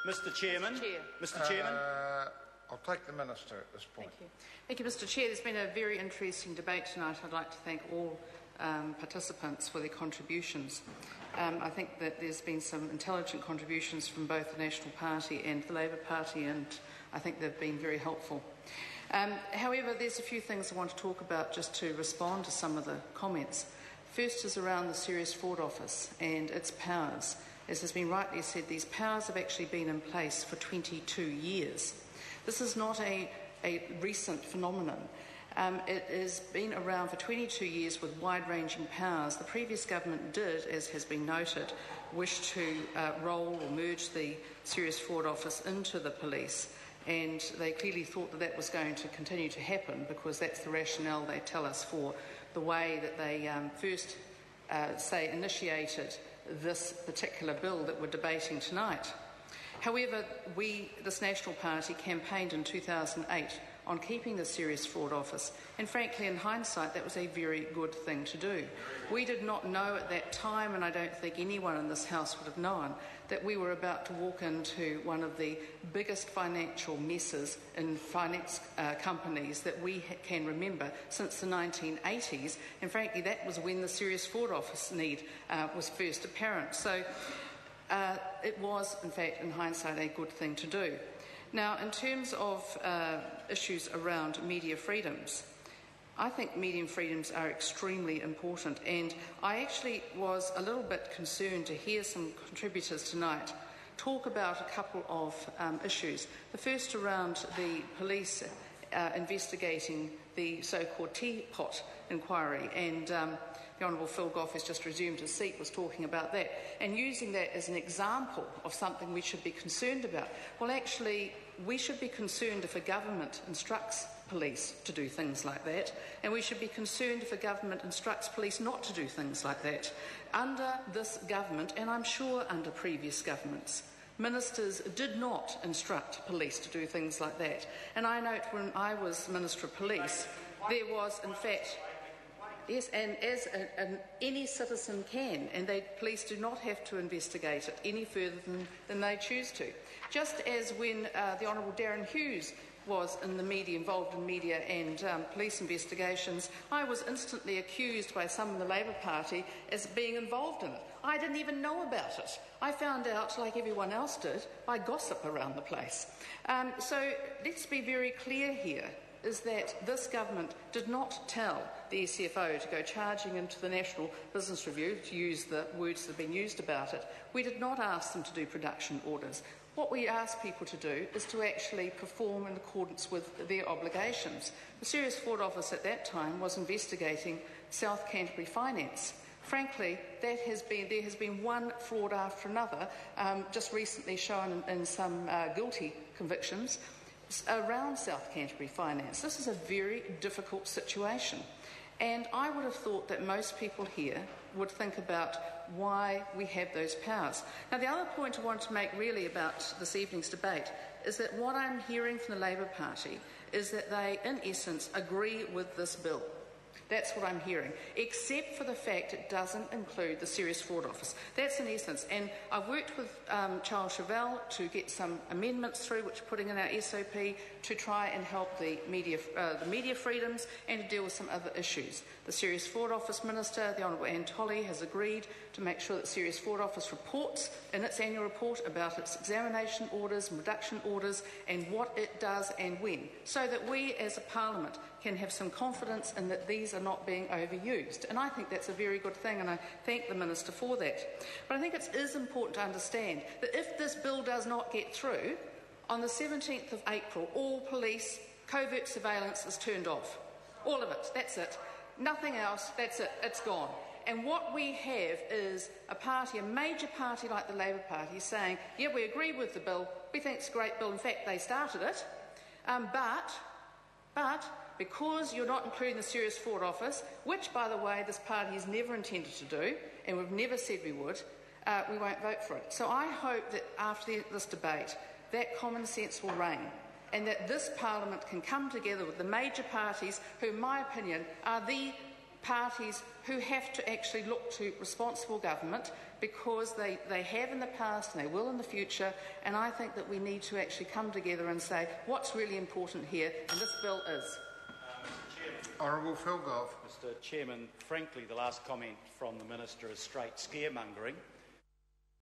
Mr Chairman. Mr. Chairman. I'll take the Minister at this point. Thank you, Mr Chair. There's been a very interesting debate tonight. I'd like to thank all participants for their contributions. I think that there's been some intelligent contributions from both the National Party and the Labour Party, and I think they've been very helpful. However, there's a few things I want to talk about just to respond to some of the comments. First is around the Serious Fraud Office and its powers. As has been rightly said, these powers have actually been in place for 22 years. This is not a recent phenomenon. It has been around for 22 years with wide-ranging powers. The previous government did, as has been noted, wish to roll or merge the Serious Fraud Office into the police, and they clearly thought that that was going to continue to happen because that's the rationale they tell us for the way that they first, initiated this particular bill that we're debating tonight. However, this National Party, campaigned in 2008 on keeping the Serious Fraud Office, and frankly, in hindsight, that was a very good thing to do. We did not know at that time, and I don't think anyone in this House would have known, that we were about to walk into one of the biggest financial messes in finance companies that we can remember since the 1980s, and frankly, that was when the Serious Fraud Office need was first apparent. So it was, in fact, in hindsight, a good thing to do. Now, in terms of issues around media freedoms, I think media freedoms are extremely important, and I actually was a little bit concerned to hear some contributors tonight talk about a couple of issues. The first around the police investigating the so-called teapot inquiry, and the Honourable Phil Goff has just resumed his seat, was talking about that, and using that as an example of something we should be concerned about. Well, actually, we should be concerned if a government instructs police to do things like that, and we should be concerned if a government instructs police not to do things like that. Under this government, and I'm sure under previous governments, ministers did not instruct police to do things like that. And I note when I was Minister of Police, there was, in fact, yes, and as any citizen can, and police do not have to investigate it any further than they choose to. Just as when the Honourable Darren Hughes was in the media, involved in media and police investigations, I was instantly accused by some in the Labour Party as being involved in it. I didn't even know about it. I found out, like everyone else did, by gossip around the place. So let's be very clear here, is that this government did not tell the SCFO to go charging into the National Business Review, to use the words that have been used about it. We did not ask them to do production orders. What we asked people to do is to actually perform in accordance with their obligations. The Serious Fraud Office at that time was investigating South Canterbury Finance. Frankly, there has been one fraud after another, just recently shown in some guilty convictions around South Canterbury Finance. This is a very difficult situation, and I would have thought that most people here would think about why we have those powers. Now, the other point I want to make really about this evening's debate is that what I'm hearing from the Labour Party is that they, in essence, agree with this bill. That's what I'm hearing, except for the fact it doesn't include the Serious Fraud Office. That's in essence. And I've worked with Charles Chauvel to get some amendments through, which are putting in our SOP to try and help the media freedoms and to deal with some other issues. The Serious Fraud Office Minister, the Honourable Anne Tolley, has agreed to make sure that Serious Fraud Office reports in its annual report about its examination orders and reduction orders and what it does and when, so that we as a Parliament can have some confidence in that these are not being overused. And I think that's a very good thing, and I thank the Minister for that. But I think it is important to understand that if this bill does not get through, on the 17th of April, all police covert surveillance is turned off. All of it. That's it. Nothing else. That's it. It's gone. And what we have is a major party like the Labour Party saying, yeah, we agree with the bill, we think it's a great bill, in fact they started it, but because you're not including the Serious Fraud Office, which, by the way, this party has never intended to do, and we've never said we would, we won't vote for it. So I hope that after this debate, that common sense will reign, and that this Parliament can come together with the major parties who, in my opinion, are the parties who have to actually look to responsible government, because they have in the past and they will in the future, and I think that we need to actually come together and say what's really important here, and this bill is. Honourable Phil Goff. Mr Chairman, frankly, the last comment from the Minister is straight scaremongering.